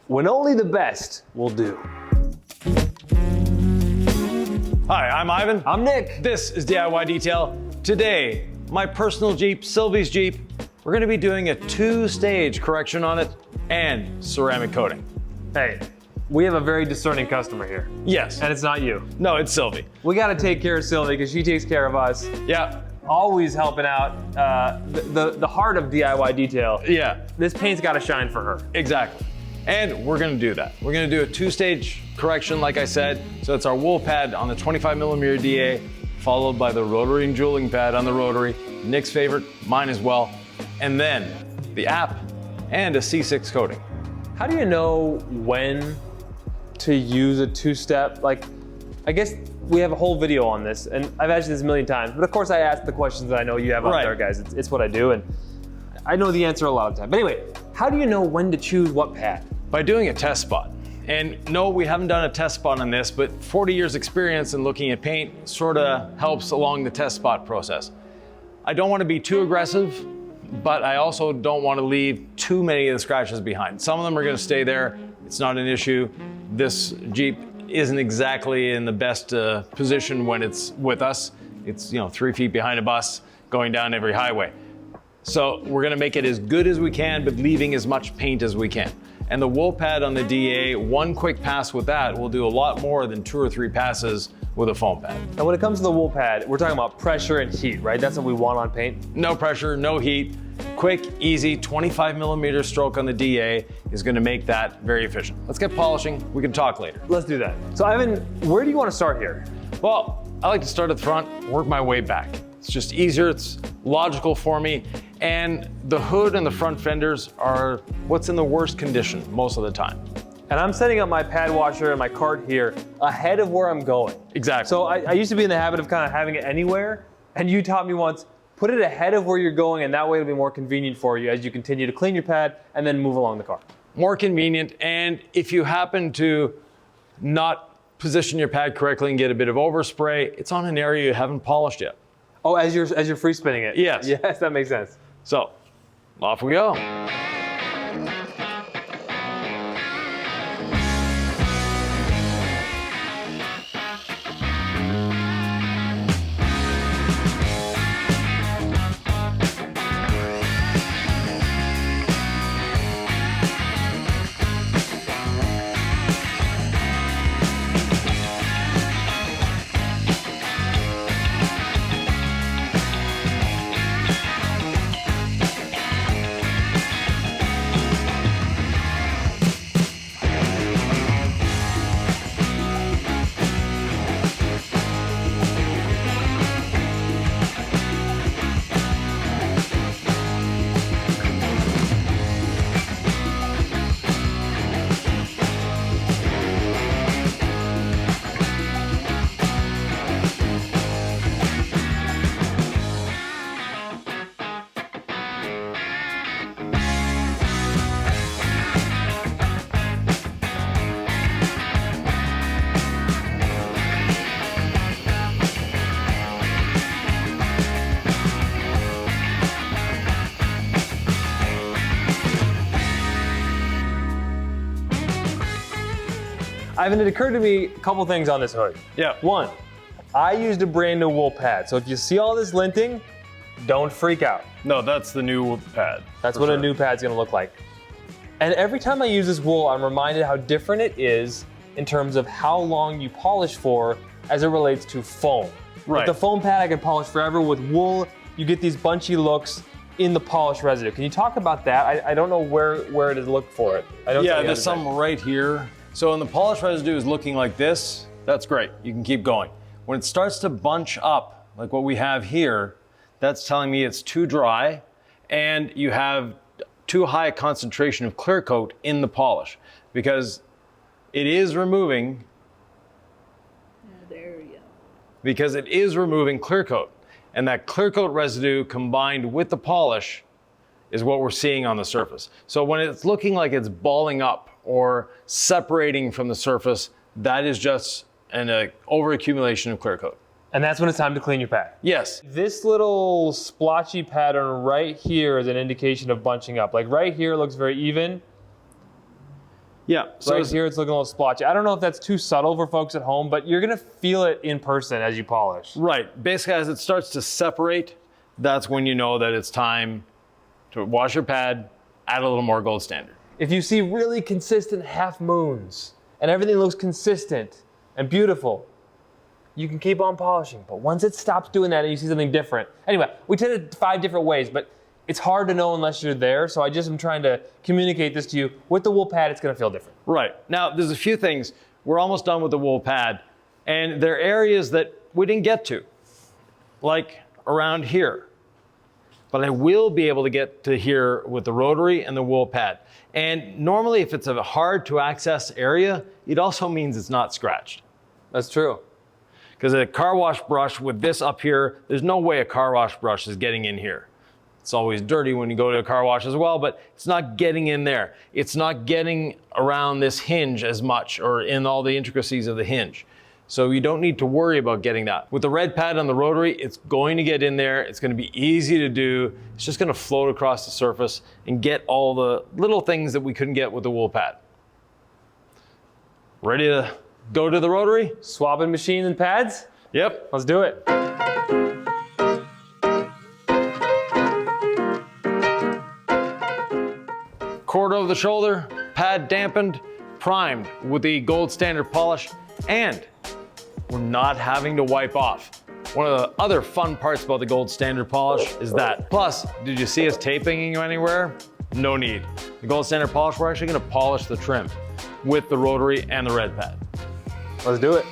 when only the best will do. Hi, I'm Ivan. I'm Nick. This is DIY Detail. Today, my personal Jeep, Sylvie's Jeep, we're gonna be doing a 2-stage correction on it and ceramic coating. Hey, we have a very discerning customer here. Yes. And it's not you. No, it's Sylvie. We gotta take care of Sylvie because she takes care of us. Yeah. Always helping out the heart of DIY Detail. Yeah. This paint's gotta shine for her. Exactly. And we're gonna do that. We're gonna do a 2-stage correction, like I said. So it's our wool pad on the 25mm DA, followed by the rotary and jeweling pad on the rotary, Nick's favorite, mine as well, and then the app and a C6 coating. How do you know when to use a 2-step? Like, I guess we have a whole video on this, and I've asked you this a million times, but of course I ask the questions that I know you have out there, guys. It's what I do, and I know the answer a lot of the time. But anyway, how do you know when to choose what pad? By doing a test spot. And no, we haven't done a test spot on this, but 40 years experience in looking at paint sort of helps along the test spot process. I don't want to be too aggressive, but I also don't want to leave too many of the scratches behind. Some of them are going to stay there. It's not an issue. This Jeep isn't exactly in the best position when it's with us. It's 3 feet behind a bus going down every highway. So we're going to make it as good as we can, but leaving as much paint as we can. And the wool pad on the DA, one quick pass with that will do a lot more than 2 or 3 passes with a foam pad. And when it comes to the wool pad, we're talking about pressure and heat, right? That's what we want on paint. No pressure, no heat. Quick, easy, 25mm stroke on the DA is gonna make that very efficient. Let's get polishing. We can talk later. Let's do that. So Ivan, where do you want to start here? Well, I like to start at the front, work my way back. It's just easier, it's logical for me. And the hood and the front fenders are what's in the worst condition most of the time. And I'm setting up my pad washer and my cart here ahead of where I'm going. Exactly. So I used to be in the habit of kind of having it anywhere, and you taught me once, put it ahead of where you're going, and that way it'll be more convenient for you as you continue to clean your pad and then move along the car. More convenient, and if you happen to not position your pad correctly and get a bit of overspray, it's on an area you haven't polished yet. Oh, as you're free spinning it? Yes. Yes, that makes sense. So, off we go. Ivan, it occurred to me a couple things on this hood. Yeah. One, I used a brand new wool pad, so if you see all this linting, don't freak out. No, that's the new pad. That's what a new pad's gonna look like. And every time I use this wool, I'm reminded how different it is in terms of how long you polish for as it relates to foam. Right. With the foam pad, I can polish forever. With wool, you get these bunchy looks in the polish residue. Can you talk about that? I don't know where to look for it. I don't Yeah, there's some right here. So when the polish residue is looking like this, that's great. You can keep going. When it starts to bunch up, like what we have here, that's telling me it's too dry and you have too high a concentration of clear coat in the polish because it is removing because it is removing clear coat. And that clear coat residue combined with the polish is what we're seeing on the surface. So when it's looking like it's balling up or separating from the surface, that is just an overaccumulation of clear coat. And that's when it's time to clean your pad. Yes. This little splotchy pattern right here is an indication of bunching up. Like right here looks very even. Yeah. So right here it's looking a little splotchy. I don't know if that's too subtle for folks at home, but you're gonna feel it in person as you polish. Right. Basically, as it starts to separate, that's when you know that it's time to wash your pad, add a little more gold standard. If you see really consistent half moons and everything looks consistent and beautiful, you can keep on polishing. But once it stops doing that and you see something different. Anyway, we did it 5 different ways, but it's hard to know unless you're there. So I just am trying to communicate this to you. With the wool pad, it's gonna feel different. Right. Now, there's a few things. We're almost done with the wool pad, and there are areas that we didn't get to, like around here. But I will be able to get to here with the rotary and the wool pad. And normally, if it's a hard to access area, it also means it's not scratched. That's true. Because a car wash brush with this up here, there's no way a car wash brush is getting in here. It's always dirty when you go to a car wash as well, but it's not getting in there. It's not getting around this hinge as much or in all the intricacies of the hinge. So you don't need to worry about getting that. With the red pad on the rotary, it's going to get in there. It's going to be easy to do. It's just going to float across the surface and get all the little things that we couldn't get with the wool pad. Ready to go to the rotary? Swapping machines and pads? Yep. Let's do it. Quarter of the shoulder, pad dampened, primed with the gold standard polish, and we're not having to wipe off. One of the other fun parts about the gold standard polish is that. Plus, did you see us taping you anywhere? No need. The gold standard polish, we're actually gonna polish the trim with the rotary and the red pad. Let's do it.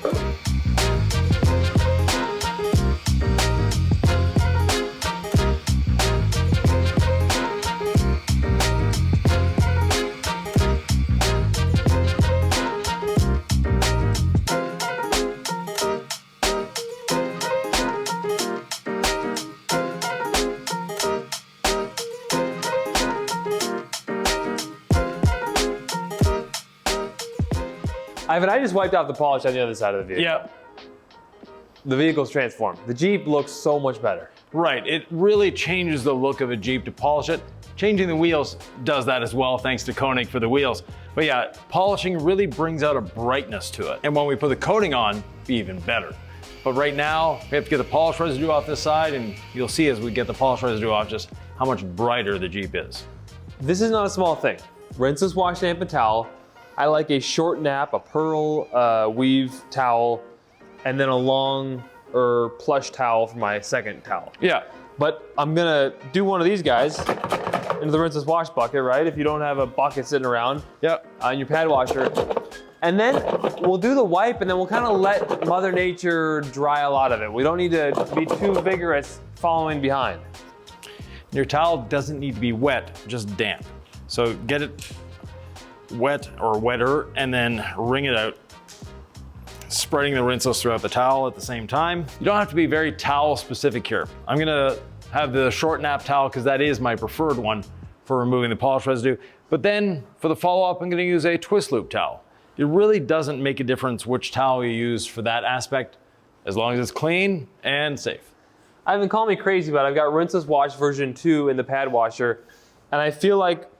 Ivan, I just wiped off the polish on the other side of the vehicle. Yep. The vehicle's transformed. The Jeep looks so much better. Right, it really changes the look of a Jeep to polish it. Changing the wheels does that as well, thanks to Koenig for the wheels. But yeah, polishing really brings out a brightness to it. And when we put the coating on, be even better. But right now, we have to get the polish residue off this side, and you'll see as we get the polish residue off just how much brighter the Jeep is. This is not a small thing. Rinseless wash, damp, and towel. I like a short nap, a pearl weave towel, and then a long or plush towel for my second towel. Yeah. But I'm gonna do one of these guys into the rinseless wash bucket, right? If you don't have a bucket sitting around in your pad washer. And then we'll do the wipe, and then we'll kind of let Mother Nature dry a lot of it. We don't need to be too vigorous following behind. Your towel doesn't need to be wet, just damp. So get it wet or wetter, and then wring it out, spreading the rinseless throughout the towel at the same time. You don't have to be very towel specific here. I'm gonna have the short nap towel because that is my preferred one for removing the polish residue. But then for the follow-up, I'm gonna use a twist loop towel. It really doesn't make a difference which towel you use for that aspect, as long as it's clean and safe. Ivan, call me crazy, but I've got rinseless wash version 2 in the pad washer, and I feel like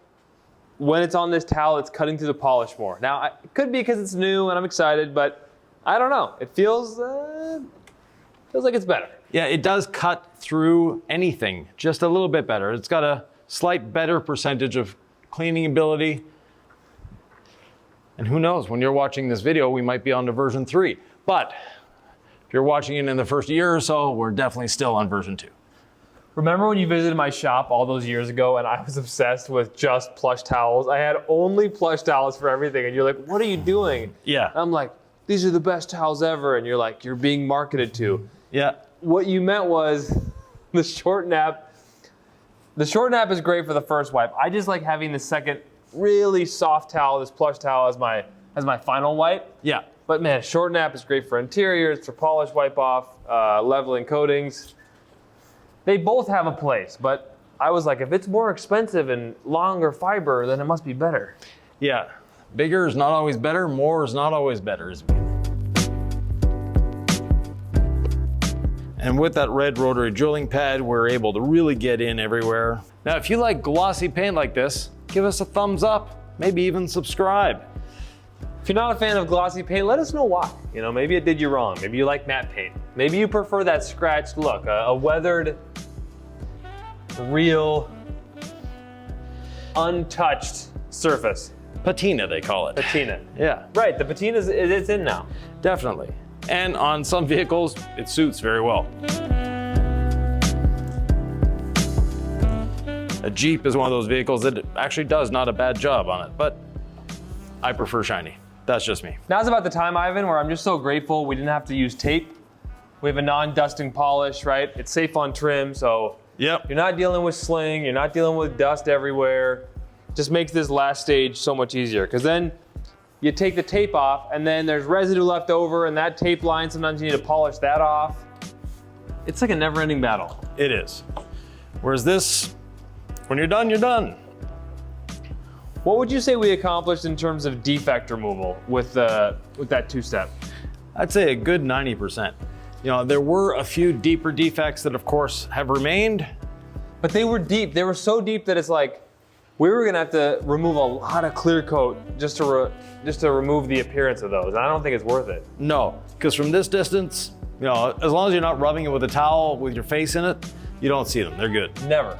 when it's on this towel, it's cutting through the polish more. Now, it could be because it's new and I'm excited, but I don't know. It feels like it's better. Yeah, it does cut through anything just a little bit better. It's got a slight better percentage of cleaning ability. And who knows, when you're watching this video, we might be on to version 3. But if you're watching it in the first year or so, we're definitely still on version 2. Remember when you visited my shop all those years ago and I was obsessed with just plush towels? I had only plush towels for everything, and you're like, what are you doing? Yeah. And I'm like, these are the best towels ever, and you're like, you're being marketed to. Yeah. What you meant was the short nap. The short nap is great for the first wipe. I just like having the second really soft towel, this plush towel as my final wipe. Yeah. But man, short nap is great for interiors, for polish wipe off, leveling coatings. They both have a place, but I was like, if it's more expensive and longer fiber, then it must be better. Yeah. Bigger is not always better, more is not always better. And with that red rotary drilling pad, we're able to really get in everywhere. Now, if you like glossy paint like this, give us a thumbs up, maybe even subscribe. If you're not a fan of glossy paint, let us know why. You know, maybe it did you wrong. Maybe you like matte paint. Maybe you prefer that scratched look, a weathered, real, untouched surface. Patina, they call it. Patina. Yeah. Right, the patina it's in now. Definitely. And on some vehicles, it suits very well. A Jeep is one of those vehicles that actually does not a bad job on it, but I prefer shiny. That's just me. Now's about the time, Ivan, where I'm just so grateful we didn't have to use tape. We have a non-dusting polish, right? It's safe on trim, so Yep. you're not dealing with sling, you're not dealing with dust everywhere. Just makes this last stage so much easier, because then you take the tape off and then there's residue left over, and that tape line, sometimes you need to polish that off. It's like a never-ending battle. It is. Whereas this, when you're done, you're done. What would you say we accomplished in terms of defect removal with that two-step? I'd say a good 90%. You know, there were a few deeper defects that of course have remained. But they were deep. They were so deep that it's like, we were gonna have to remove a lot of clear coat just to remove the appearance of those. And I don't think it's worth it. No, because from this distance, you know, as long as you're not rubbing it with a towel with your face in it, you don't see them, they're good. Never.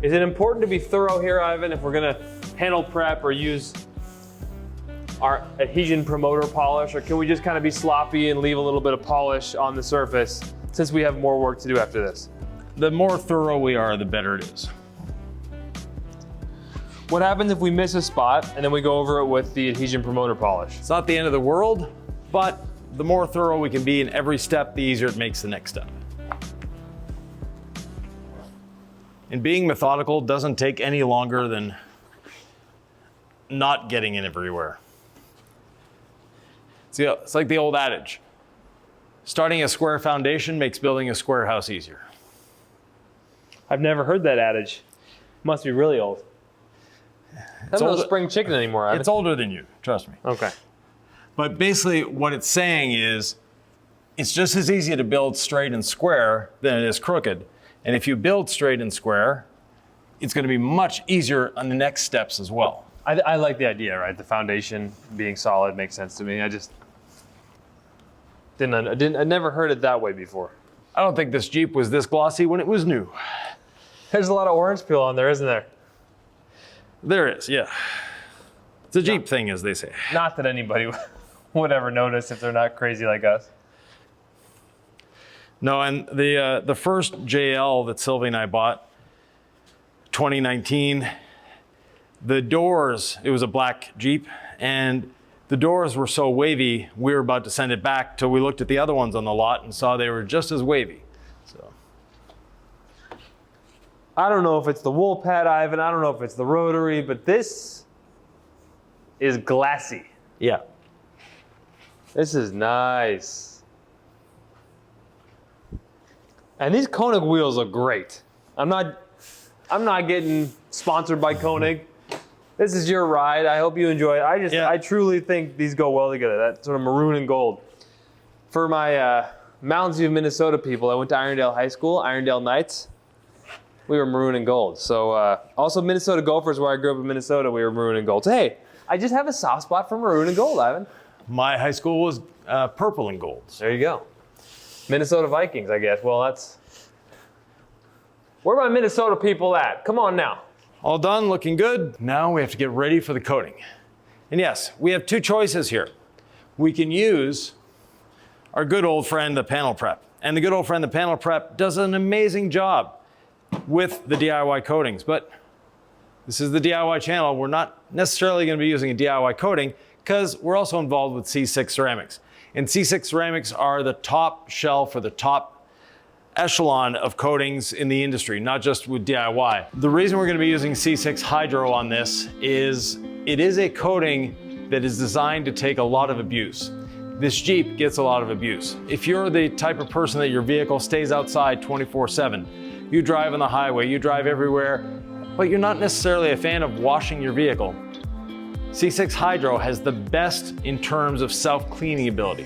Is it important to be thorough here, Ivan, if we're gonna handle prep or use our adhesion promoter polish, or can we just kind of be sloppy and leave a little bit of polish on the surface since we have more work to do after this? The more thorough we are, the better it is. What happens if we miss a spot and then we go over it with the adhesion promoter polish? It's not the end of the world, but the more thorough we can be in every step, the easier it makes the next step. And being methodical doesn't take any longer than not getting in everywhere. See, it's like the old adage. Starting a square foundation makes building a square house easier. I've never heard that adage. Must be really old. That's not a spring chicken anymore, Ivan. It's older than you, trust me. Okay. But basically what it's saying is, it's just as easy to build straight and square than it is crooked. And if you build straight and square, it's gonna be much easier on the next steps as well. I like the idea, right? The foundation being solid makes sense to me. I just I never heard it that way before. I don't think this Jeep was this glossy when it was new. There's a lot of orange peel on there, isn't there? There is, yeah. It's a Jeep thing, as they say. Not that anybody would ever notice if they're not crazy like us. No, and the first JL that Sylvie and I bought, 2019, the doors, it was a black Jeep, and the doors were so wavy, we were about to send it back till we looked at the other ones on the lot and saw they were just as wavy. So, I don't know if it's the wool pad, Ivan, I don't know if it's the rotary, but this is glassy. yeah. This is nice. And these Koenig wheels look great. I'm not getting sponsored by Koenig. This is your ride. I hope you enjoy it. I truly think these go well together. That sort of maroon and gold. For my Mountains View, Minnesota people, I went to Irondale High School, Irondale Knights. We were maroon and gold. So also Minnesota Gophers, where I grew up in Minnesota, we were maroon and gold. So hey, I just have a soft spot for maroon and gold, Ivan. My high school was purple and gold. There you go. Minnesota Vikings, I guess. Well, that's... Where are my Minnesota people at? Come on now. All done, looking good. Now we have to get ready for the coating. And yes, we have two choices here. We can use our good old friend, the panel prep. And the good old friend, the panel prep, does an amazing job with the DIY coatings. But this is the DIY channel. We're not necessarily going to be using a DIY coating because we're also involved with C6 ceramics. And C6 ceramics are the top shelf or the top echelon of coatings in the industry, not just with DIY. The reason we're going to be using C6 Hydro on this is it is a coating that is designed to take a lot of abuse. This Jeep gets a lot of abuse. If you're the type of person that your vehicle stays outside 24/7, you drive on the highway, you drive everywhere, but you're not necessarily a fan of washing your vehicle, C6 Hydro has the best in terms of self-cleaning ability.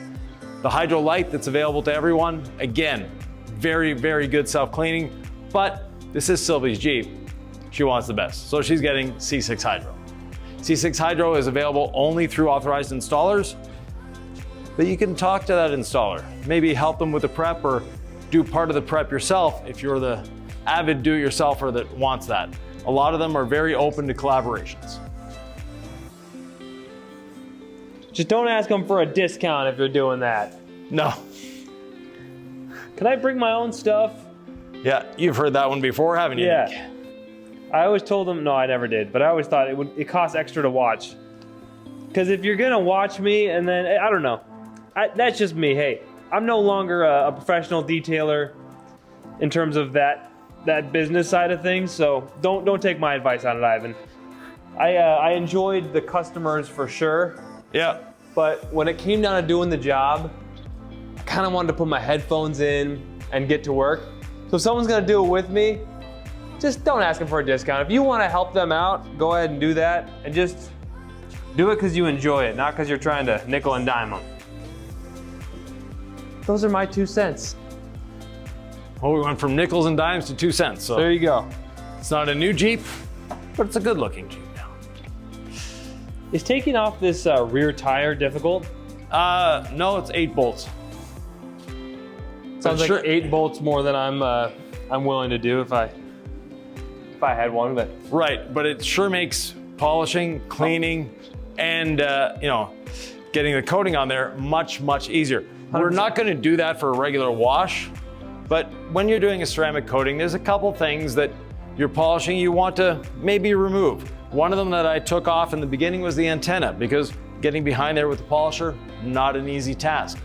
The Hydro Light that's available to everyone, again, very, very good self-cleaning, but this is Sylvie's Jeep. She wants the best, so she's getting C6 Hydro. C6 Hydro is available only through authorized installers, but you can talk to that installer. Maybe help them with the prep or do part of the prep yourself if you're the avid do-it-yourselfer that wants that. A lot of them are very open to collaborations. Just don't ask them for a discount if you're doing that. No. Can I bring my own stuff? Yeah, you've heard that one before, haven't you? Yeah. I always told them, no, I never did, but I always thought it costs extra to watch. Because if you're gonna watch me and then, I don't know, that's just me. Hey, I'm no longer a professional detailer in terms of that business side of things, so don't take my advice on it, Ivan. I enjoyed the customers for sure. Yeah. But when it came down to doing the job, I kind of wanted to put my headphones in and get to work. So if someone's gonna do it with me, just don't ask them for a discount. If you wanna help them out, go ahead and do that. And just do it because you enjoy it, not because you're trying to nickel and dime them. Those are my 2 cents. Well, we went from nickels and dimes to 2 cents. So there you go. It's not a new Jeep, but it's a good looking Jeep now. Is taking off this rear tire difficult? No, it's 8 bolts. Sounds like 8 bolts more than I'm willing to do if I had one, but. Right, but it sure makes polishing, cleaning, and getting the coating on there much, much easier. 100%. We're not gonna do that for a regular wash, but when you're doing a ceramic coating, there's a couple things that you're polishing you want to maybe remove. One of them that I took off in the beginning was the antenna, because getting behind there with the polisher, not an easy task.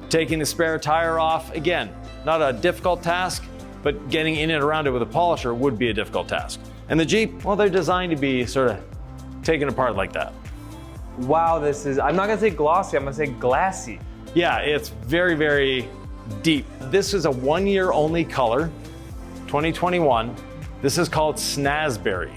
Taking the spare tire off, again, not a difficult task, but getting in and around it with a polisher would be a difficult task. And the Jeep, well, they're designed to be sort of taken apart like that. Wow, I'm not gonna say glossy, I'm gonna say glassy. Yeah, it's very, very deep. This is a 1-year only color, 2021. This is called Snazberry.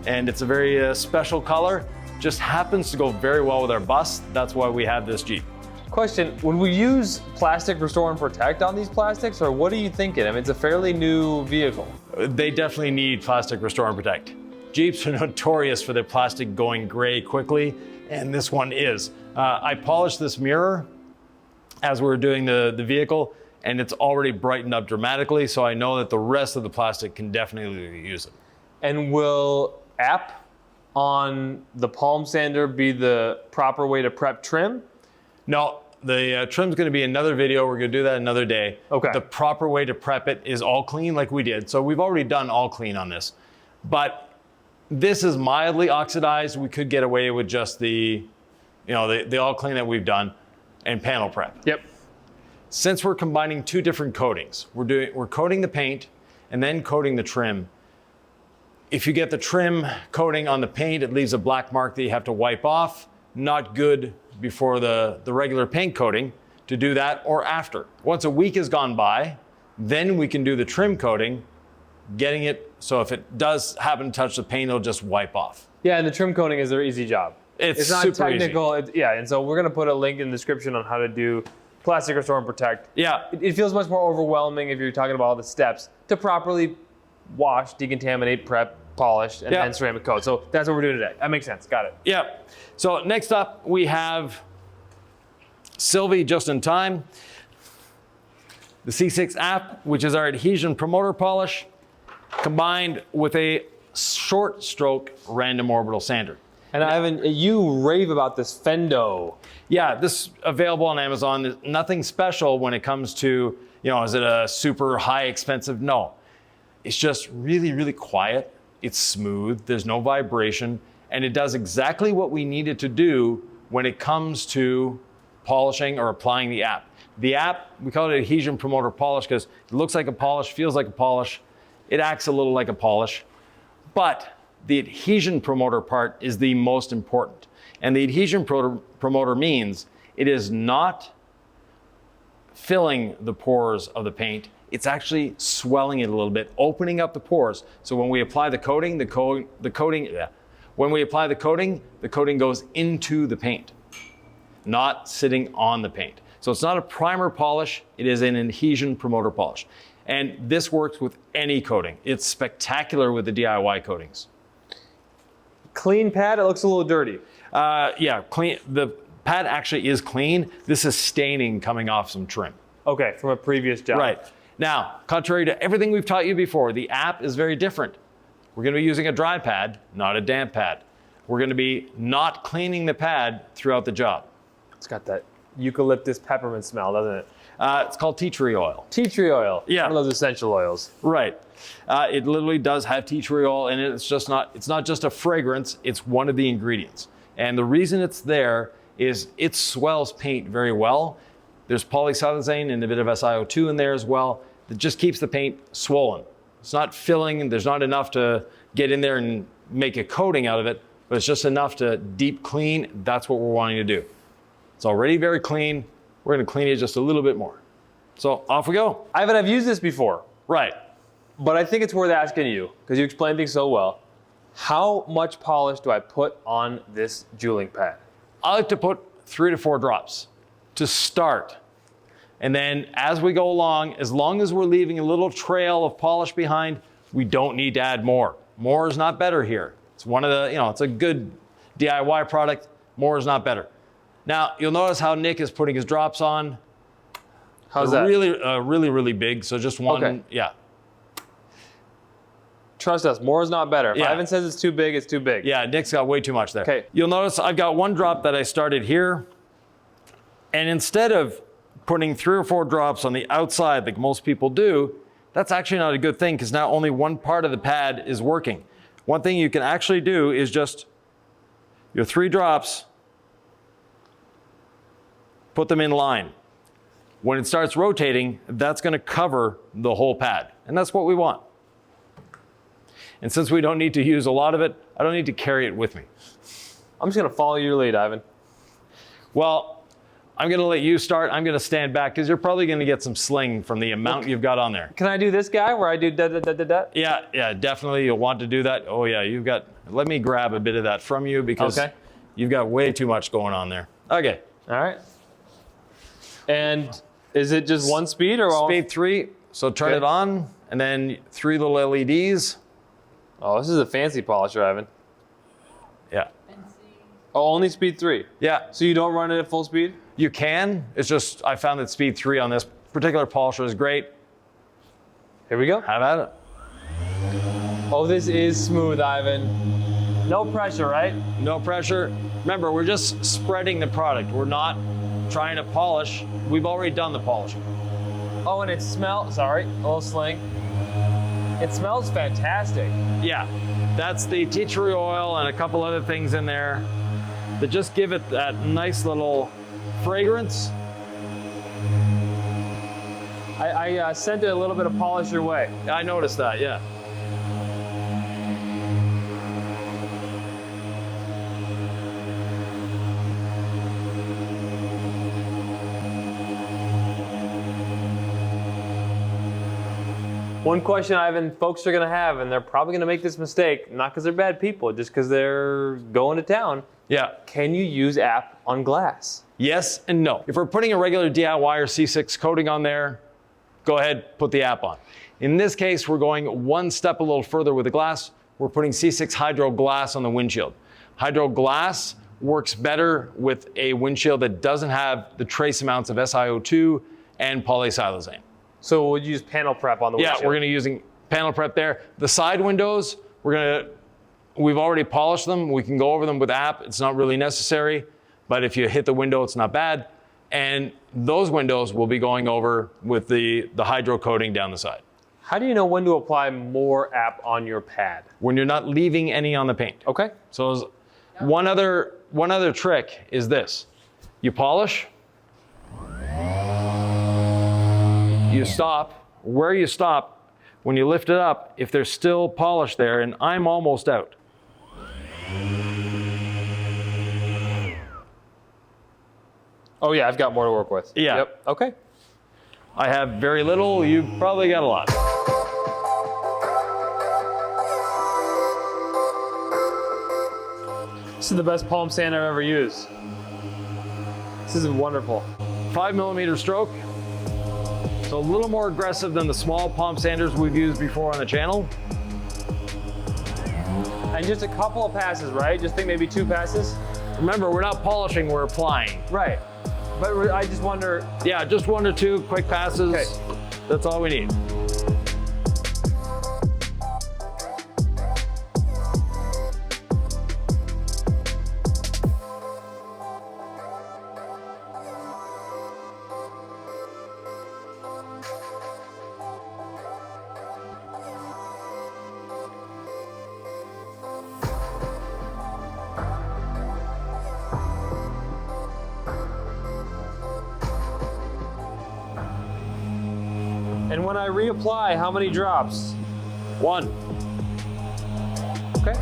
And it's a very special color. Just happens to go very well with our bus. That's why we have this Jeep. Question, would we use plastic restore and protect on these plastics, or what are you thinking? I mean, it's a fairly new vehicle. They definitely need plastic restore and protect. Jeeps are notorious for their plastic going gray quickly, and this one is. I polished this mirror as we were doing the vehicle, and it's already brightened up dramatically, so I know that the rest of the plastic can definitely use it. And will app on the palm sander be the proper way to prep trim? No, the trim's gonna be another video. We're gonna do that another day. Okay. The proper way to prep it is all clean like we did. So we've already done all clean on this. But this is mildly oxidized. We could get away with just the all clean that we've done and panel prep. Yep. Since we're combining 2 different coatings, we're coating the paint and then coating the trim. If you get the trim coating on the paint, it leaves a black mark that you have to wipe off. Not good before the regular paint coating to do that, or after. Once a week has gone by, then we can do the trim coating, getting it so if it does happen to touch the paint, it'll just wipe off. Yeah, and the trim coating is their easy job. It's not super technical. Yeah, and so we're gonna put a link in the description on how to do plastic restore and protect. Yeah. It feels much more overwhelming if you're talking about all the steps to properly wash, decontaminate, prep, polish, and then ceramic coat. So that's what we're doing today. That makes sense. Got it. Yeah. So next up, we have Sylvie Just in Time, the C6 app, which is our adhesion promoter polish, combined with a short stroke random orbital sander. And Ivan, you rave about this Fendo. Yeah, this is available on Amazon. There's nothing special when it comes to, is it a super high expensive? No. It's just really, really quiet. It's smooth. There's no vibration. And it does exactly what we need it to do when it comes to polishing or applying the app. The app, we call it adhesion promoter polish because it looks like a polish, feels like a polish. It acts a little like a polish. But the adhesion promoter part is the most important. And the adhesion promoter means it is not filling the pores of the paint. It's actually swelling it a little bit, opening up the pores. So when we apply the coating, when we apply the coating goes into the paint, not sitting on the paint. So it's not a primer polish, it is an adhesion promoter polish. And this works with any coating. It's spectacular with the DIY coatings. Clean pad, it looks a little dirty. Yeah, clean. The pad actually is clean. This is staining coming off some trim. Okay, from a previous job. Right. Now, contrary to everything we've taught you before, the app is very different. We're going to be using a dry pad, not a damp pad. We're going to be not cleaning the pad throughout the job. It's got that eucalyptus peppermint smell, doesn't it? It's called tea tree oil. Tea tree oil. Yeah. One of those essential oils. Right. It literally does have tea tree oil in it. It's not just a fragrance, it's one of the ingredients. And the reason it's there is it swells paint very well. There's polysiloxane and a bit of SiO2 in there as well. That just keeps the paint swollen. It's not filling, there's not enough to get in there and make a coating out of it, but it's just enough to deep clean. That's what we're wanting to do. It's already very clean. We're gonna clean it just a little bit more. So off we go. Ivan, I've used this before. Right. But I think it's worth asking you, because you explain things so well. How much polish do I put on this jeweling pad? I like to put 3 to 4 drops to start. And then as we go along, as long as we're leaving a little trail of polish behind, we don't need to add more. More is not better here. It's one of the, it's a good DIY product. More is not better. Now, you'll notice how Nick is putting his drops on. How's They're that? really big. So just one, Okay. yeah. Trust us, more is not better. If Yeah. Ivan says it's too big, it's too big. Yeah, Nick's got way too much there. Okay. You'll notice I've got one drop that I started here. And instead of putting 3 or 4 drops on the outside like most people do, that's actually not a good thing because now only one part of the pad is working. One thing you can actually do is just your 3 drops, put them in line. When it starts rotating, that's going to cover the whole pad. And that's what we want. And since we don't need to use a lot of it, I don't need to carry it with me. I'm just going to follow your lead, Ivan. Well, I'm going to let you start. I'm going to stand back because you're probably going to get some sling from the amount you've got on there. Can I do this guy where I do da-da-da-da-da? Yeah, definitely. You'll want to do that. Oh, yeah, let me grab a bit of that from you because you've got way too much going on there. Okay. All right. And is it just one speed or all? Speed 3. So turn it on and then 3 little LEDs. Oh, this is a fancy polisher, Ivan. Yeah. Oh, only speed 3? Yeah. So you don't run it at full speed? You can. It's just I found that speed 3 on this particular polisher is great. Here we go. Have at it. Oh, this is smooth, Ivan. No pressure, right? No pressure. Remember, we're just spreading the product. We're not trying to polish. We've already done the polishing. Oh, and it smells, sorry, a little sling. It smells fantastic. Yeah, that's the tea tree oil and a couple other things in there that just give it that nice little fragrance. I sent it a little bit of polish your way. I noticed that, yeah. One question, Ivan, folks are going to have, and they're probably going to make this mistake, not because they're bad people, just because they're going to town. Yeah. Can you use app on glass? Yes and no. If we're putting a regular DIY or C6 coating on there, go ahead, put the app on. In this case, we're going one step a little further with the glass. We're putting C6 Hydro Glass on the windshield. Hydro Glass works better with a windshield that doesn't have the trace amounts of SiO2 and polysiloxane. So we'll use panel prep on the windshield? Yeah, we're going to using panel prep there. The side windows, we've already polished them. We can go over them with app. It's not really necessary, but if you hit the window, it's not bad. And those windows will be going over with the hydro coating down the side. How do you know when to apply more app on your pad? When you're not leaving any on the paint. Okay. So one other trick is this. You polish. You stop. Where you stop, when you lift it up, if there's still polish there, and I'm almost out. Oh yeah, I've got more to work with. Yeah. Yep. Okay. I have very little. You've probably got a lot. This is the best palm sand I've ever used. This is wonderful. 5mm stroke. So a little more aggressive than the small palm sanders we've used before on the channel. And just a couple of passes, right? Just think maybe 2 passes? Remember, we're not polishing, we're applying. Right. But I just wonder. Yeah, just 1 or 2 quick passes. Okay. That's all we need. And when I reapply, how many drops? 1. Okay.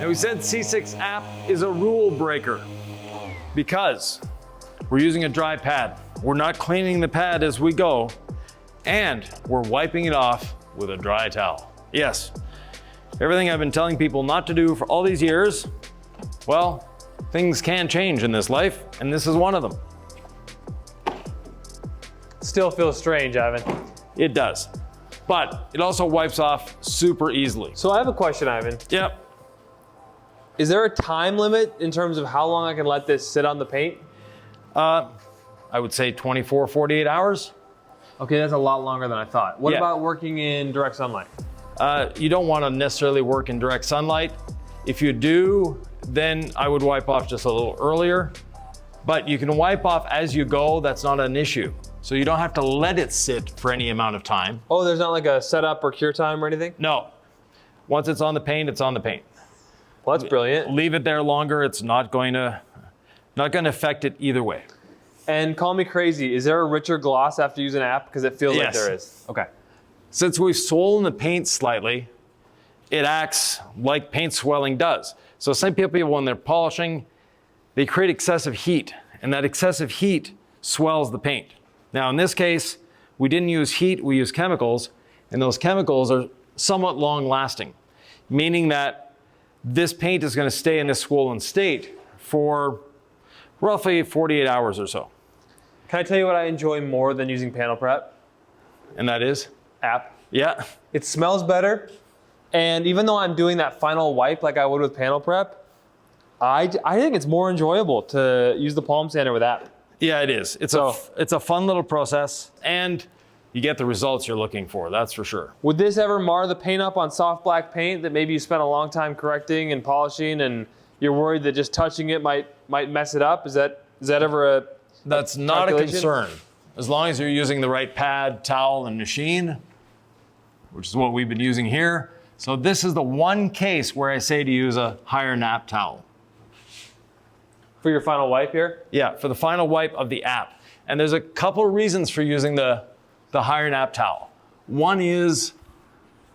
And we said C6 app is a rule breaker because we're using a dry pad. We're not cleaning the pad as we go, and we're wiping it off with a dry towel. Yes, everything I've been telling people not to do for all these years, well, things can change in this life, and this is one of them. Still feels strange, Ivan. It does, but it also wipes off super easily. So I have a question, Ivan. Yep. Is there a time limit in terms of how long I can let this sit on the paint? I would say 24, 48 hours. Okay, that's a lot longer than I thought. What Yeah. about working in direct sunlight? You don't want to necessarily work in direct sunlight. If you do, then I would wipe off just a little earlier. But you can wipe off as you go, that's not an issue. So you don't have to let it sit for any amount of time. Oh, there's not like a setup or cure time or anything? No. Once it's on the paint, it's on the paint. Well, that's brilliant. Leave it there longer, it's not going to affect it either way. And call me crazy, is there a richer gloss after using an app? Because it feels like Yes. there is. Okay. Since we've swollen the paint slightly, it acts like paint swelling does. So some people, when they're polishing, they create excessive heat, and that excessive heat swells the paint. Now in this case, we didn't use heat, we used chemicals, and those chemicals are somewhat long lasting, meaning that this paint is going to stay in this swollen state for roughly 48 hours or so. Can I tell you what I enjoy more than using panel prep? And that is? App. Yeah. It smells better. And even though I'm doing that final wipe like I would with panel prep, I think it's more enjoyable to use the palm sander with app. Yeah, it is. It's a fun little process, and you get the results you're looking for, that's for sure. Would this ever mar the paint up on soft black paint that maybe you spent a long time correcting and polishing and you're worried that just touching it might mess it up? Is that ever a That's not a concern. As long as you're using the right pad, towel, and machine, which is what we've been using here. So this is the one case where I say to use a higher nap towel. For your final wipe here? Yeah, for the final wipe of the app. And there's a couple of reasons for using the higher nap towel. One is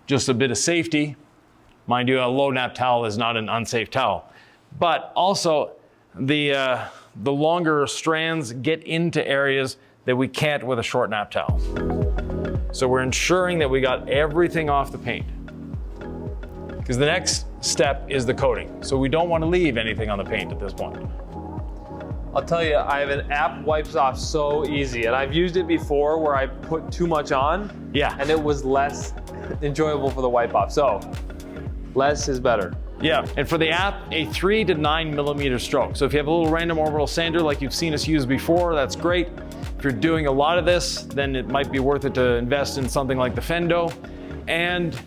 just a bit of safety. Mind you, a low nap towel is not an unsafe towel. But also, the longer strands get into areas that we can't with a short nap towel. So we're ensuring that we got everything off the paint. Because the next step is the coating. So we don't want to leave anything on the paint at this point. I'll tell you, I have an app wipes off so easy, and I've used it before where I put too much on, Yeah. and it was less enjoyable for the wipe off. So, less is better. Yeah, and for the app, a 3 to 9 millimeter stroke. So if you have a little random orbital sander like you've seen us use before, that's great. If you're doing a lot of this, then it might be worth it to invest in something like the Fendo. And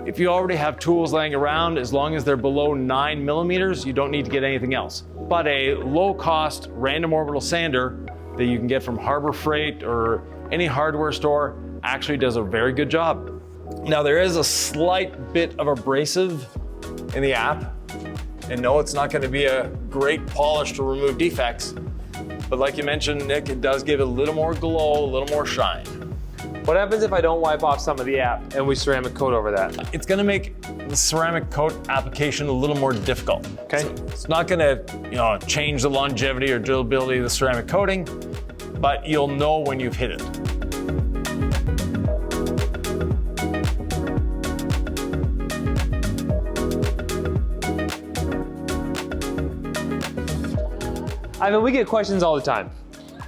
if you already have tools laying around, as long as they're below 9 millimeters, you don't need to get anything else. But a low-cost random orbital sander that you can get from Harbor Freight or any hardware store actually does a very good job. Now there is a slight bit of abrasive in the app, and no, it's not going to be a great polish to remove defects, but like you mentioned, Nick, it does give it a little more glow, a little more shine. What happens if I don't wipe off some of the app and we ceramic coat over that? It's gonna make the ceramic coat application a little more difficult. Okay. So it's not gonna, change the longevity or durability of the ceramic coating, but you'll know when you've hit it. I mean, we get questions all the time.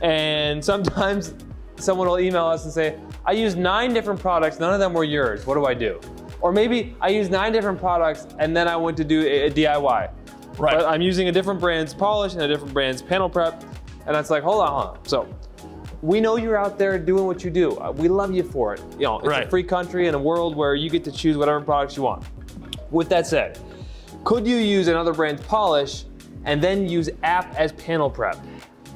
And sometimes someone will email us and say, I used 9 different products, none of them were yours. What do I do? Or maybe I used 9 different products and then I went to do a DIY. Right. But I'm using a different brand's polish and a different brand's panel prep. And it's like, hold on. So we know you're out there doing what you do. We love you for it. It's a free country and a world where you get to choose whatever products you want. With that said, could you use another brand's polish and then use app as panel prep?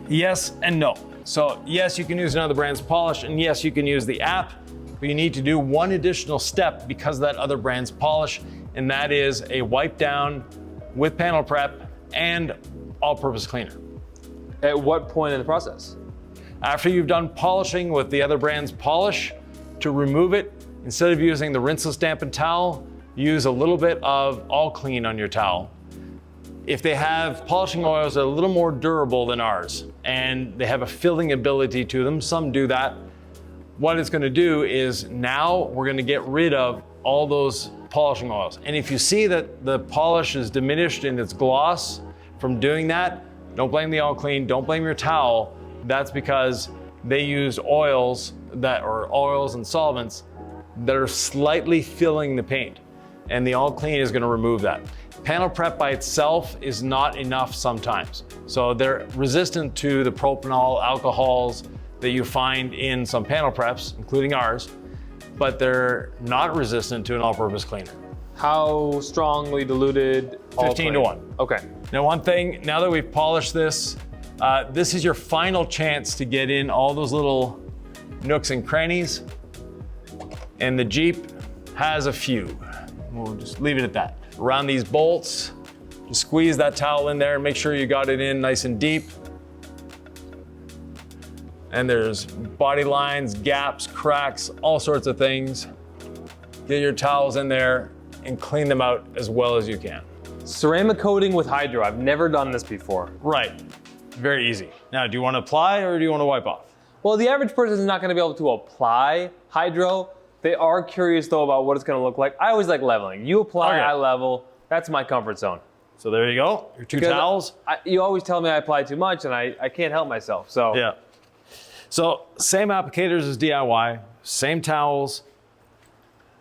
Yes and no. So yes, you can use another brand's polish, and yes, you can use the app, but you need to do one additional step because of that other brand's polish, and that is a wipe down with panel prep and all-purpose cleaner. At what point in the process? After you've done polishing with the other brand's polish, to remove it, instead of using the rinseless dampened towel, use a little bit of all clean on your towel. If they have polishing oils that are a little more durable than ours and they have a filling ability to them, some do that, what it's gonna do is now we're gonna get rid of all those polishing oils. And if you see that the polish is diminished in its gloss from doing that, don't blame the all clean, don't blame your towel. That's because they used oils and solvents that are slightly filling the paint, and the all clean is gonna remove that. Panel prep by itself is not enough sometimes. So they're resistant to the propanol alcohols that you find in some panel preps, including ours, but they're not resistant to an all-purpose cleaner. How strongly diluted? 15 to 1. Okay. Now one thing, now that we've polished this, this is your final chance to get in all those little nooks and crannies, and the Jeep has a few. We'll just leave it at that. Around these bolts, just squeeze that towel in there and make sure you got it in nice and deep. And there's body lines, gaps, cracks, all sorts of things. Get your towels in there and clean them out as well as you can. Ceramic coating with hydro. I've never done this before. Right, very easy. Now, do you want to apply or do you want to wipe off? Well, the average person is not going to be able to apply hydro. They are curious though about what it's going to look like. I always like leveling. You apply, Okay. I level. That's my comfort zone. So there you go, your two Because towels. You always tell me I apply too much and I can't help myself. So Yeah. So same applicators as DIY, same towels.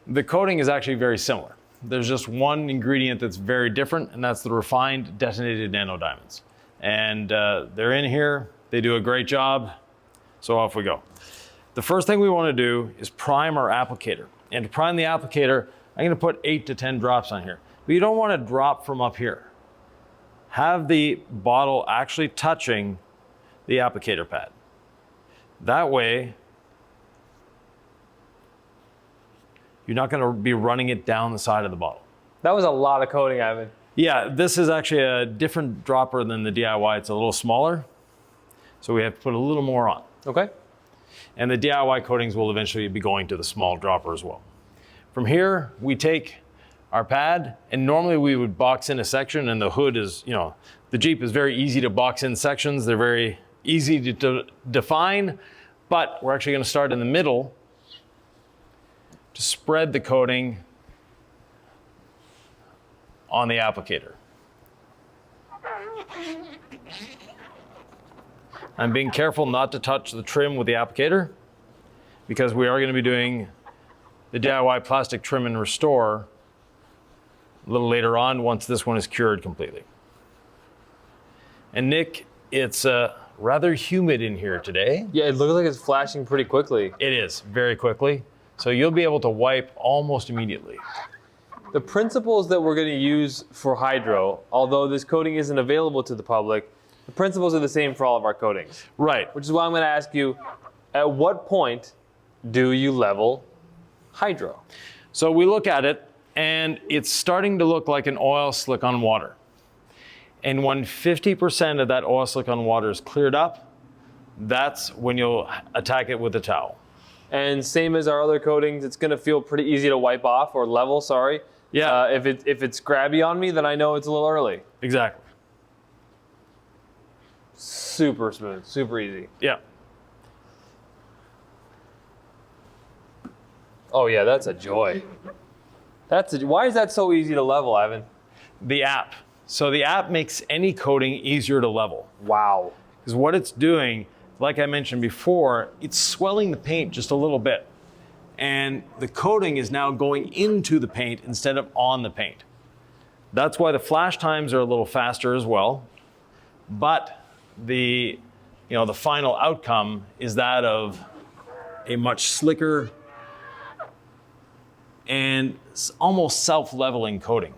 The coating is actually very similar. There's just one ingredient that's very different, and that's the refined detonated nanodiamonds. And they're in here, they do a great job, so off we go. The first thing we want to do is prime our applicator. And to prime the applicator, I'm going to put 8 to 10 drops on here. But you don't want to drop from up here. Have the bottle actually touching the applicator pad. That way, you're not going to be running it down the side of the bottle. that was a lot of coating, Ivan. Yeah, this is actually a different dropper than the DIY. It's a little smaller, so we have to put a little more on. Okay. And the DIY coatings will eventually be going to the small dropper as well. From here, we take our pad, and normally we would box in a section, and the hood is, the Jeep is very easy to box in sections. They're very easy to define, but we're actually going to start in the middle to spread the coating on the applicator. I'm being careful not to touch the trim with the applicator because we are going to be doing the DIY plastic trim and restore a little later on once this one is cured completely. And Nick, it's rather humid in here today. Yeah, it looks like it's flashing pretty quickly. It is, very quickly. So you'll be able to wipe almost immediately. The principles that we're going to use for hydro, although this coating isn't available to the public, the principles are the same for all of our coatings. Right. Which is why I'm going to ask you, at what point do you level hydro? So we look at it, and it's starting to look like an oil slick on water. And when 50% of that oil slick on water is cleared up, that's when you'll attack it with a towel. And same as our other coatings, it's gonna feel pretty easy to wipe off or level, sorry. Yeah. If it's grabby on me, then I know it's a little early. Exactly. Super smooth, super easy. Yeah. Oh yeah, that's a joy. Why is that so easy to level, Ivan? The app. So the app makes any coating easier to level. Wow. Because what it's doing, like I mentioned before, it's swelling the paint just a little bit. And the coating is now going into the paint instead of on the paint. That's why the flash times are a little faster as well. But the final outcome is that of a much slicker and almost self-leveling coating.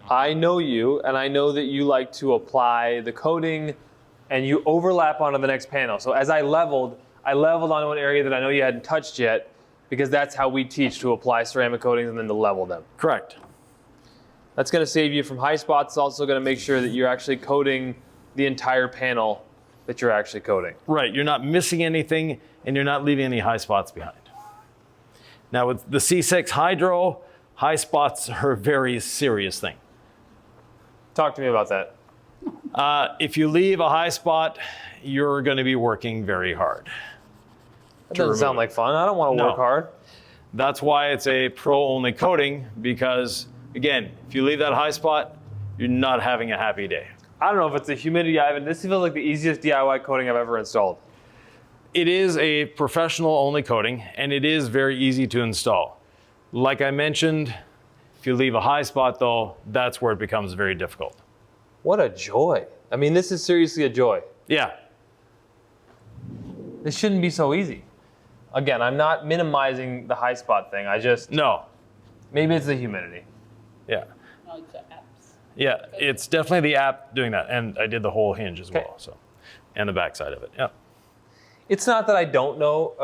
I know you, and I know that you like to apply the coating and you overlap onto the next panel. So as I leveled onto an area that I know you hadn't touched yet, because that's how we teach to apply ceramic coatings and then to level them. Correct. That's gonna save you from high spots. It's also gonna make sure that you're actually coating the entire panel that you're actually coating. Right, you're not missing anything and you're not leaving any high spots behind. Now with the C6 Hydro, high spots are a very serious thing. Talk to me about that. If you leave a high spot, you're going to be working very hard. That doesn't sound like fun. I don't want to work hard. That's why it's a pro-only coating, because again, if you leave that high spot, you're not having a happy day. I don't know if it's the humidity, Ivan. This feels like the easiest DIY coating I've ever installed. It is a professional-only coating, and it is very easy to install. Like I mentioned, if you leave a high spot though, that's where it becomes very difficult. What a joy. I mean, this is seriously a joy. Yeah. This shouldn't be so easy. Again, I'm not minimizing the high spot thing. No. Maybe it's the humidity. Yeah. No, it's the apps. Yeah, it's definitely the app doing that. And I did the whole hinge as well, so, and the back side of it, yeah. It's not that I don't know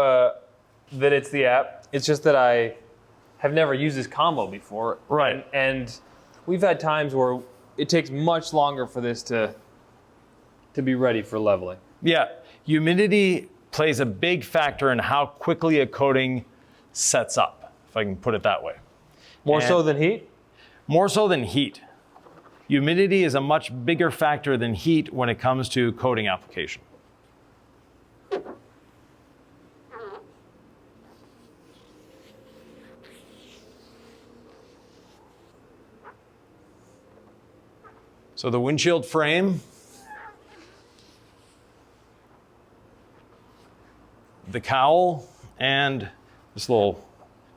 that it's the app. It's just that I have never used this combo before. Right. And we've had times where it takes much longer for this to be ready for leveling. Yeah, humidity plays a big factor in how quickly a coating sets up, if I can put it that way. More so than heat? More so than heat. Humidity is a much bigger factor than heat when it comes to coating application. So the windshield frame, the cowl, and this little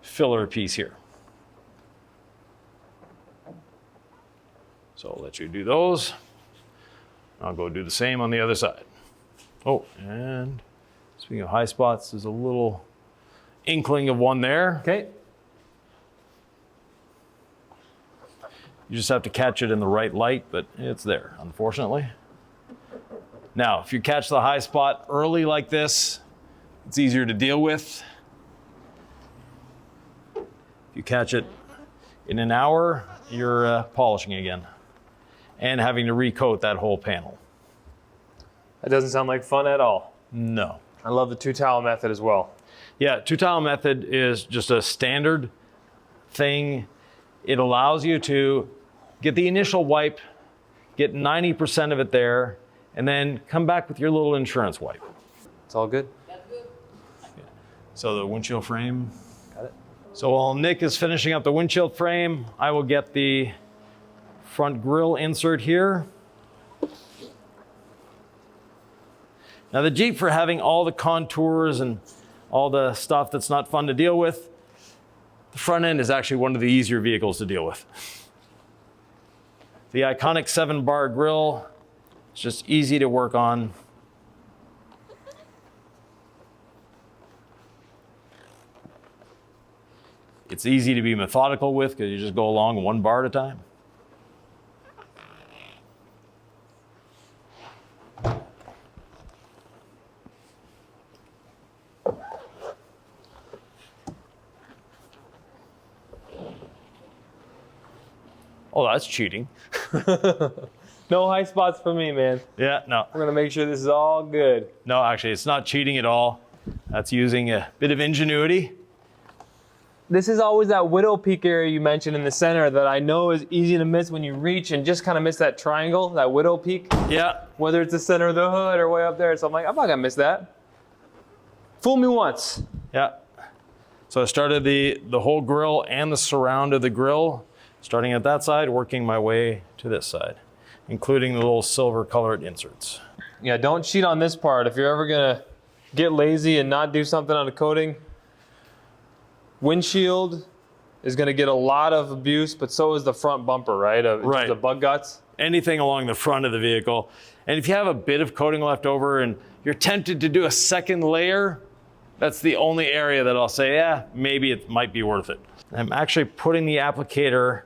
filler piece here. So I'll let you do those. I'll go do the same on the other side. Oh, and speaking of high spots, there's a little inkling of one there. Okay. You just have to catch it in the right light, but it's there, unfortunately. Now, if you catch the high spot early like this, it's easier to deal with. If you catch it in an hour, you're polishing again and having to recoat that whole panel. That doesn't sound like fun at all. No. I love the two-towel method as well. Yeah, two-towel method is just a standard thing. It allows you to get the initial wipe, get 90% of it there, and then come back with your little insurance wipe. It's all good. That's good. Yeah. So the windshield frame. Got it. So while Nick is finishing up the windshield frame, I will get the front grille insert here. Now the Jeep, for having all the contours and all the stuff that's not fun to deal with, the front end is actually one of the easier vehicles to deal with. The iconic 7-bar grille, it's just easy to work on. It's easy to be methodical with because you just go along one bar at a time. Oh, that's cheating. No high spots for me, man. Yeah, no. We're gonna make sure this is all good. No, actually, it's not cheating at all. That's using a bit of ingenuity. This is always that widow peak area you mentioned in the center that I know is easy to miss when you reach and just kind of miss that triangle, that widow peak. Yeah. Whether it's the center of the hood or way up there. So I'm like, I'm not gonna miss that. Fool me once. Yeah. So I started the whole grill and the surround of the grill, starting at that side, working my way to this side, including the little silver colored inserts. Yeah, don't cheat on this part. If you're ever gonna get lazy and not do something on the coating, windshield is gonna get a lot of abuse, but so is the front bumper, right? Right. The bug guts. Anything along the front of the vehicle. And if you have a bit of coating left over and you're tempted to do a second layer, that's the only area that I'll say, yeah, maybe it might be worth it. I'm actually putting the applicator,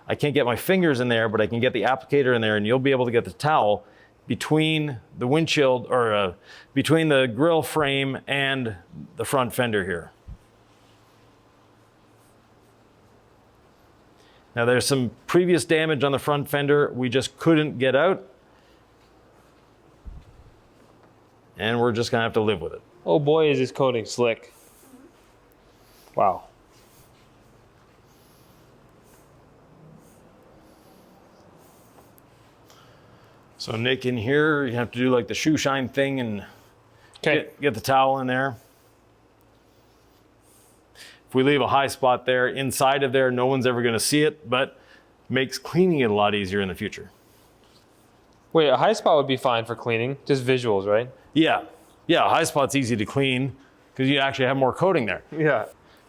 I can't get my fingers in there, but I can get the applicator in there and you'll be able to get the towel between the windshield or between the grill frame and the front fender here. Now there's some previous damage on the front fender we just couldn't get out. And we're just gonna have to live with it. Oh boy, is this coating slick. Wow. So Nick, in here, you have to do like the shoe shine thing and get the towel in there. If we leave a high spot there, inside of there, no one's ever gonna see it, but makes cleaning it a lot easier in the future. Wait, a high spot would be fine for cleaning, just visuals, right? Yeah, a high spot's easy to clean because you actually have more coating there. Yeah.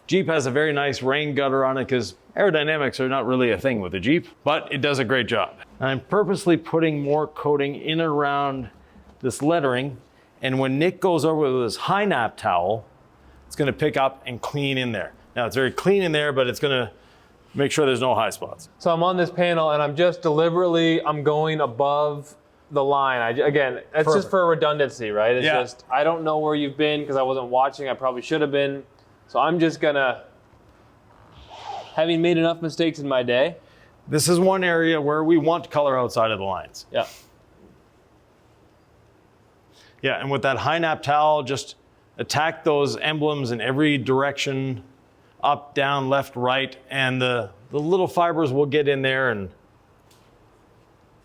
Jeep has a very nice rain gutter on it because aerodynamics are not really a thing with the Jeep, but it does a great job. I'm purposely putting more coating in around this lettering, and when Nick goes over with his high nap towel, it's gonna pick up and clean in there. Now it's very clean in there, but it's gonna make sure there's no high spots. So I'm on this panel and I'm just deliberately, I'm going above the line. Again, it's Perfect. just for redundancy, right? It's Yeah. just, I don't know where you've been because I wasn't watching. I probably should have been. So I'm just gonna, having made enough mistakes in my day. This is one area where we want color outside of the lines. Yeah. Yeah, and with that high nap towel, just attack those emblems in every direction, up, down, left, right, and the little fibers will get in there and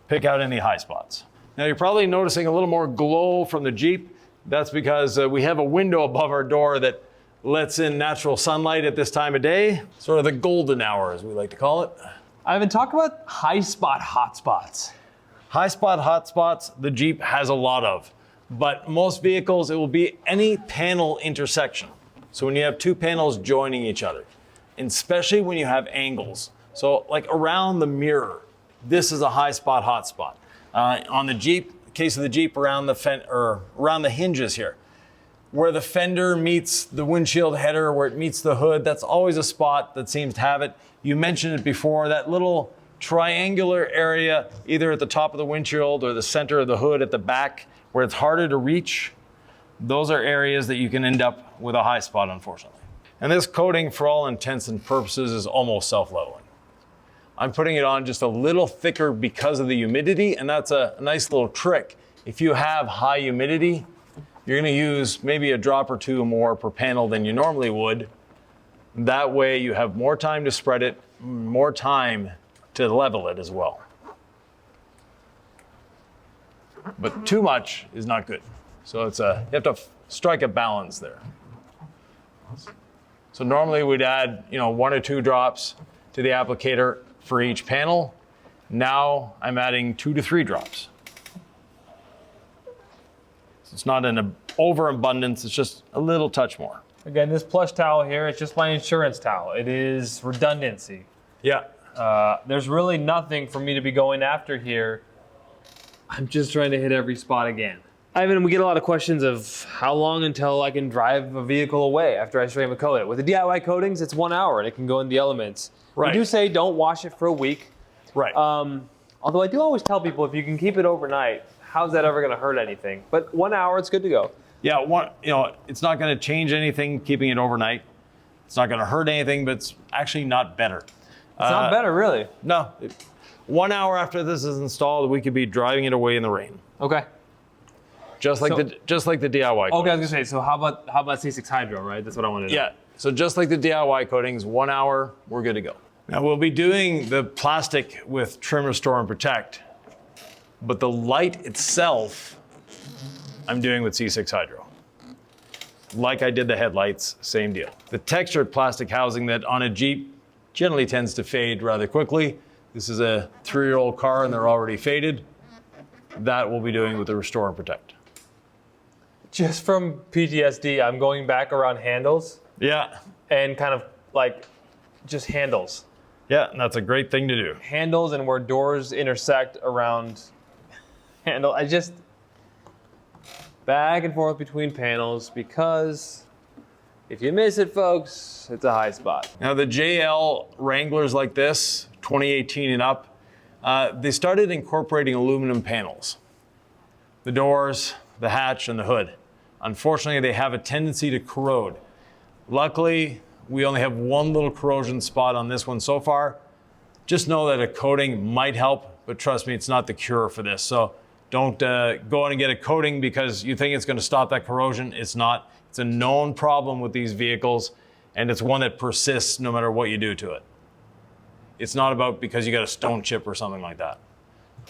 pick out any high spots. Now you're probably noticing a little more glow from the Jeep. That's because we have a window above our door that lets in natural sunlight at this time of day, sort of the golden hour as we like to call it. Ivan, talk about high spot hot spots. High spot hot spots, the Jeep has a lot of, but most vehicles, it will be any panel intersection. So when you have two panels joining each other, and especially when you have angles. So like around the mirror, this is a high spot hot spot. On the Jeep, case of the Jeep, around the hinges here, where the fender meets the windshield header, where it meets the hood, that's always a spot that seems to have it. You mentioned it before, that little triangular area, either at the top of the windshield or the center of the hood at the back, where it's harder to reach. Those are areas that you can end up with a high spot, unfortunately. And this coating, for all intents and purposes, is almost self-leveling. I'm putting it on just a little thicker because of the humidity, and that's a nice little trick. If you have high humidity, you're gonna use maybe a drop or two more per panel than you normally would. That way you have more time to spread it, more time to level it as well. But too much is not good. So you have to strike a balance there. So normally we'd add, 1 or 2 drops to the applicator for each panel. Now I'm adding 2 to 3 drops. So it's not an overabundance, it's just a little touch more. Again, this plush towel here, it's just my insurance towel. It is redundancy. Yeah. There's really nothing for me to be going after here. I'm just trying to hit every spot again. Ivan, we get a lot of questions of how long until I can drive a vehicle away after I frame and coat it. With the DIY coatings, it's 1 hour and it can go in the elements. Right. We do say don't wash it for a week. Right. Although I do always tell people if you can keep it overnight, how's that ever gonna hurt anything? But 1 hour, it's good to go. Yeah, it's not gonna change anything keeping it overnight. It's not gonna hurt anything, but it's actually not better. It's not better, really. No. 1 hour after this is installed, we could be driving it away in the rain. Okay. Just like the DIY. Okay, I was gonna say. So how about C6 Hydro, right? That's what I wanted to know. Yeah. So just like the DIY coatings, 1 hour, we're good to go. Now we'll be doing the plastic with Trim, Restore, and Protect, but the light itself, I'm doing with C6 Hydro. Like I did the headlights, same deal. The textured plastic housing that on a Jeep generally tends to fade rather quickly. This is a 3-year-old car and they're already faded. That we'll be doing with the Restore and Protect. Just from PTSD, I'm going back around handles. Yeah. And kind of like just handles. Yeah, and that's a great thing to do. Handles and where doors intersect around handle. I just back and forth between panels because if you miss it, folks, it's a high spot. Now the JL Wranglers like this, 2018 and up, they started incorporating aluminum panels. The doors, the hatch, and the hood. Unfortunately, they have a tendency to corrode. Luckily, we only have one little corrosion spot on this one so far. Just know that a coating might help, but trust me, it's not the cure for this. So don't go on and get a coating because you think it's going to stop that corrosion. It's not. It's a known problem with these vehicles, and it's one that persists no matter what you do to it. It's not about because you got a stone chip or something like that.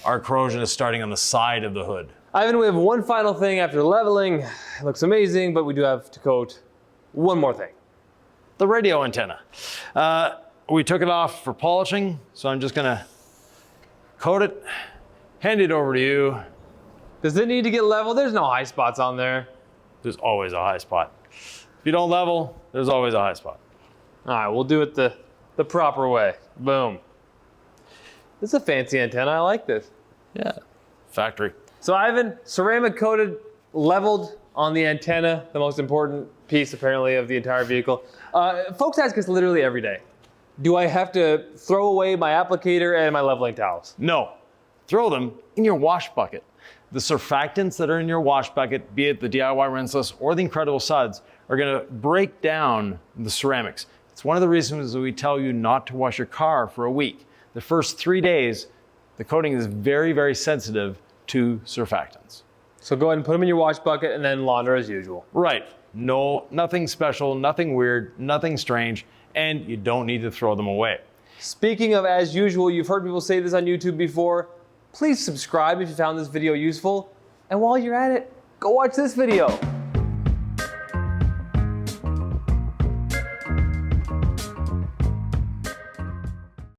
Our corrosion is starting on the side of the hood. Ivan, we have one final thing after leveling. It looks amazing, but we do have to coat one more thing. The radio antenna. We took it off for polishing, so I'm just gonna coat it, hand it over to you. Does it need to get leveled? There's no high spots on there. There's always a high spot. If you don't level, there's always a high spot. All right, we'll do it the proper way. Boom. This is a fancy antenna, I like this. Yeah, factory. So Ivan, ceramic coated, leveled on the antenna, the most important piece apparently of the entire vehicle. Folks ask us literally every day, do I have to throw away my applicator and my leveling towels? No, throw them in your wash bucket. The surfactants that are in your wash bucket, be it the DIY rinseless or the Incredible Suds, are gonna break down the ceramics. It's one of the reasons that we tell you not to wash your car for a week. The first 3 days, the coating is very, very sensitive to surfactants. So go ahead and put them in your wash bucket and then launder as usual. Right. No, nothing special, nothing weird, nothing strange, and you don't need to throw them away. Speaking of as usual, you've heard people say this on YouTube before. Please subscribe if you found this video useful. And while you're at it, go watch this video.